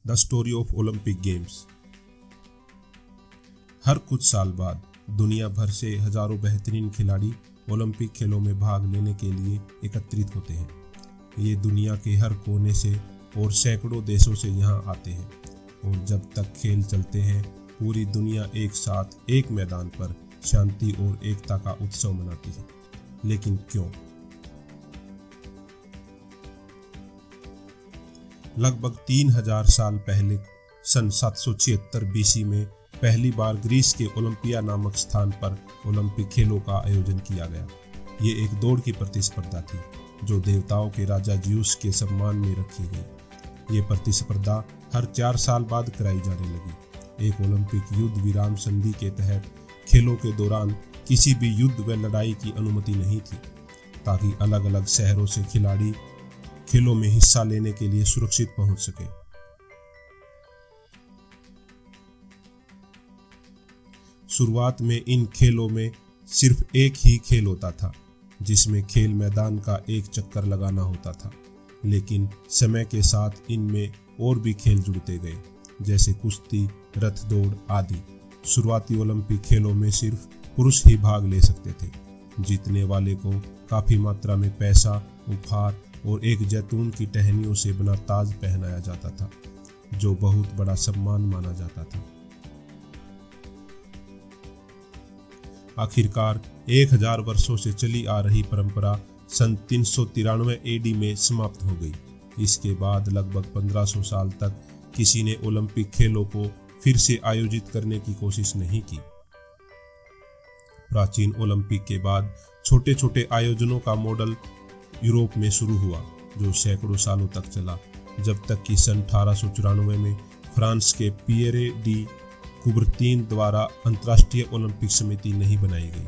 The story of Olympic games. हर कुछ साल बाद दुनिया भर से हजारों बेहतरीन खिलाड़ी ओलंपिक खेलों में भाग लेने के लिए एकत्रित होते हैं। ये दुनिया के हर कोने से और सैकड़ों देशों से यहाँ आते हैं और जब तक खेल चलते हैं पूरी दुनिया एक साथ एक मैदान पर शांति और एकता का उत्सव मनाती है। लेकिन क्यों? लगभग 3000 साल पहले सन 776 BC में पहली बार ग्रीस के ओलंपिया नामक स्थान पर ओलंपिक खेलों का आयोजन किया गया। ये एक दौड़ की प्रतिस्पर्धा थी जो देवताओं के राजा ज्यूस के सम्मान में रखी गई। ये प्रतिस्पर्धा हर 4 साल बाद कराई जाने लगी। एक ओलंपिक युद्ध विराम संधि के तहत खेलों के दौरान किसी भी युद्ध व लड़ाई की अनुमति नहीं थी, ताकि अलग अलग शहरों से खिलाड़ी खेलों में हिस्सा लेने के लिए सुरक्षित पहुंच सके। शुरुआत में इन खेलों में सिर्फ एक ही खेल होता था, जिसमें खेल मैदान का एक चक्कर लगाना होता था। लेकिन समय के साथ इनमें और भी खेल जुड़ते गए, जैसे कुश्ती, रथ दौड़ आदि। शुरुआती ओलंपिक खेलों में सिर्फ पुरुष ही भाग ले सकते थे। जीतने वाले को काफी मात्रा में पैसा, उपहार और एक जैतून की टहनियों से बना ताज पहनाया जाता था, जो बहुत बड़ा सम्मान माना जाता था। आखिरकार 1000 वर्षों से चली आ रही परंपरा सन 393 AD में समाप्त हो गई। इसके बाद लगभग 1500 साल तक किसी ने ओलंपिक खेलों को फिर से आयोजित करने की कोशिश नहीं की। प्राचीन ओलंपिक के बाद छोटे छोटे आयोजनों का मॉडल यूरोप में शुरू हुआ, जो सैकड़ों सालों तक चला, जब तक कि सन 1894 में फ्रांस के पियरे डी कुबर्तीन द्वारा अंतर्राष्ट्रीय ओलंपिक समिति नहीं बनाई गई।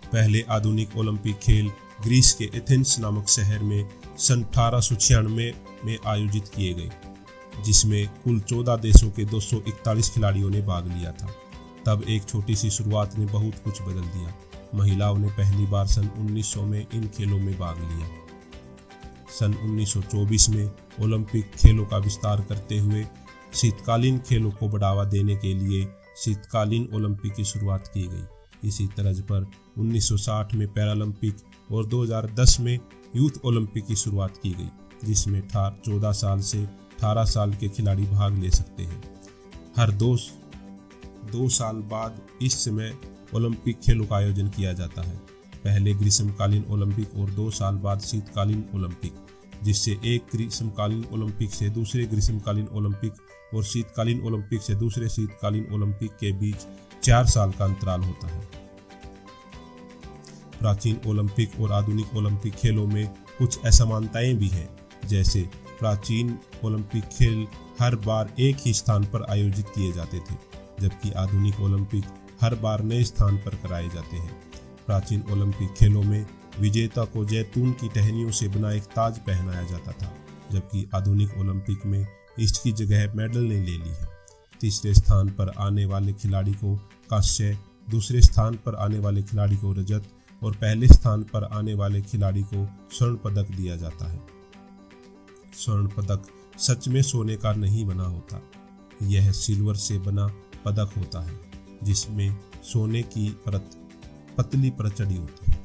पहले आधुनिक ओलंपिक खेल ग्रीस के एथेंस नामक शहर में सन 1896 में आयोजित किए गए, जिसमें कुल 14 देशों के 241 खिलाड़ियों ने भाग लिया था। तब एक छोटी सी शुरुआत ने बहुत कुछ बदल दिया। महिलाओं ने पहली बार सन 1900 में इन खेलों में भाग लिया। सन 1924 में ओलंपिक खेलों का विस्तार करते हुए शीतकालीन खेलों को बढ़ावा देने के लिए शीतकालीन ओलंपिक की शुरुआत की गई। इसी तर्ज पर 1960 में पैरालंपिक और 2010 में यूथ ओलंपिक की शुरुआत की गई, जिसमें 14 साल से 18 साल के खिलाड़ी भाग ले सकते हैं। हर दो साल बाद इस समय ओलंपिक खेलों का आयोजन किया जाता है। पहले ग्रीष्मकालीन ओलंपिक और 2 साल बाद शीतकालीन ओलंपिक, जिससे एक ग्रीष्मकालीन ओलंपिक से दूसरे ग्रीष्मकालीन ओलंपिक और शीतकालीन ओलंपिक से दूसरे शीतकालीन ओलंपिक के बीच 4 साल का अंतराल होता है। प्राचीन ओलंपिक और आधुनिक ओलंपिक खेलों में कुछ असमानताएं भी हैं, जैसे प्राचीन ओलंपिक खेल हर बार एक ही स्थान पर आयोजित किए जाते थे, जबकि आधुनिक ओलंपिक हर बार नए स्थान पर कराए जाते हैं। प्राचीन ओलंपिक खेलों में विजेता को जैतून की टहनियों से बना एक ताज पहनाया जाता था, जबकि आधुनिक ओलंपिक में इसकी जगह मेडल ने ले ली है। तीसरे स्थान पर आने वाले खिलाड़ी को कांस्य, दूसरे स्थान पर आने वाले खिलाड़ी को रजत और पहले स्थान पर आने वाले खिलाड़ी को स्वर्ण पदक दिया जाता है। स्वर्ण पदक सच में सोने का नहीं बना होता, यह सिल्वर से बना पदक होता है, जिसमें सोने की परत पतली परत चढ़ी होती है।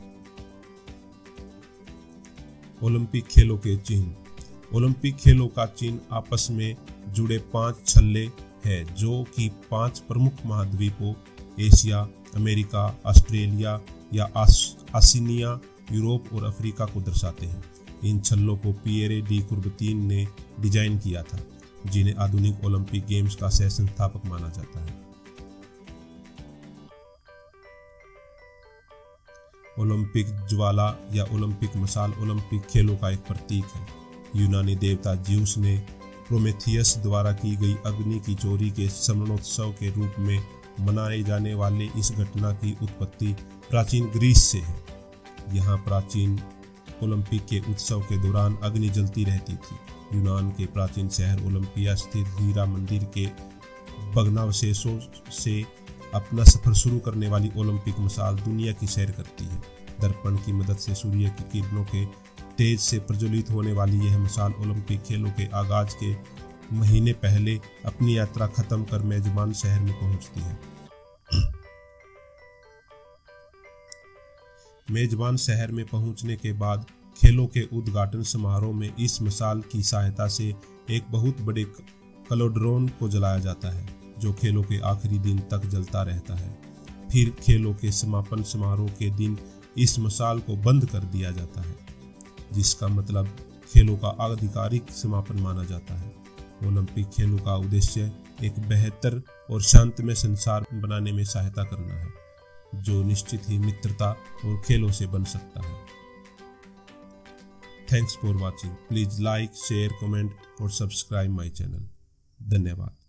ओलंपिक खेलों के चिन्ह। ओलंपिक खेलों का चिन्ह आपस में जुड़े 5 छल्ले हैं, जो कि 5 प्रमुख महाद्वीपों एशिया, अमेरिका, ऑस्ट्रेलिया या आसिनिया, यूरोप और अफ्रीका को दर्शाते हैं। इन छल्लों को पियरे डी कुबर्तीन ने डिजाइन किया था, जिन्हें आधुनिक ओलंपिक गेम्स का सह संस्थापक माना जाता है। ओलंपिक ज्वाला या ओलंपिक मशाल ओलंपिक खेलों का एक प्रतीक है। यूनानी देवता ज्यूस ने प्रोमेथियस द्वारा की गई अग्नि की चोरी के स्मरणोत्सव के रूप में मनाए जाने वाले इस घटना की उत्पत्ति प्राचीन ग्रीस से है। यहाँ प्राचीन ओलंपिक के उत्सव के दौरान अग्नि जलती रहती थी। यूनान के प्राचीन शहर ओलंपिया स्थित हीरा मंदिर के भग्नावशेषों से अपना सफर शुरू करने वाली ओलंपिक मशाल दुनिया की सैर करती है। दर्पण की मदद से सूर्य की किरणों के तेज से प्रज्वलित होने वाली यह मशाल ओलंपिक खेलों के आगाज के महीने पहले अपनी यात्रा खत्म कर मेजबान शहर में पहुंचती है। मेजबान शहर में पहुंचने के बाद खेलों के उद्घाटन समारोह में इस मशाल की सहायता से एक बहुत बड़े कलोड्रोन को जलाया जाता है, जो खेलों के आखिरी दिन तक जलता रहता है। फिर खेलों के समापन समारोह के दिन इस मशाल को बंद कर दिया जाता है, जिसका मतलब खेलों का आधिकारिक समापन माना जाता है। ओलंपिक खेलों का उद्देश्य एक बेहतर और शांतिमय संसार बनाने में सहायता करना है, जो निश्चित ही मित्रता और खेलों से बन सकता है। Thanks for watching. Please like, share, comment और सब्सक्राइब माय चैनल। धन्यवाद।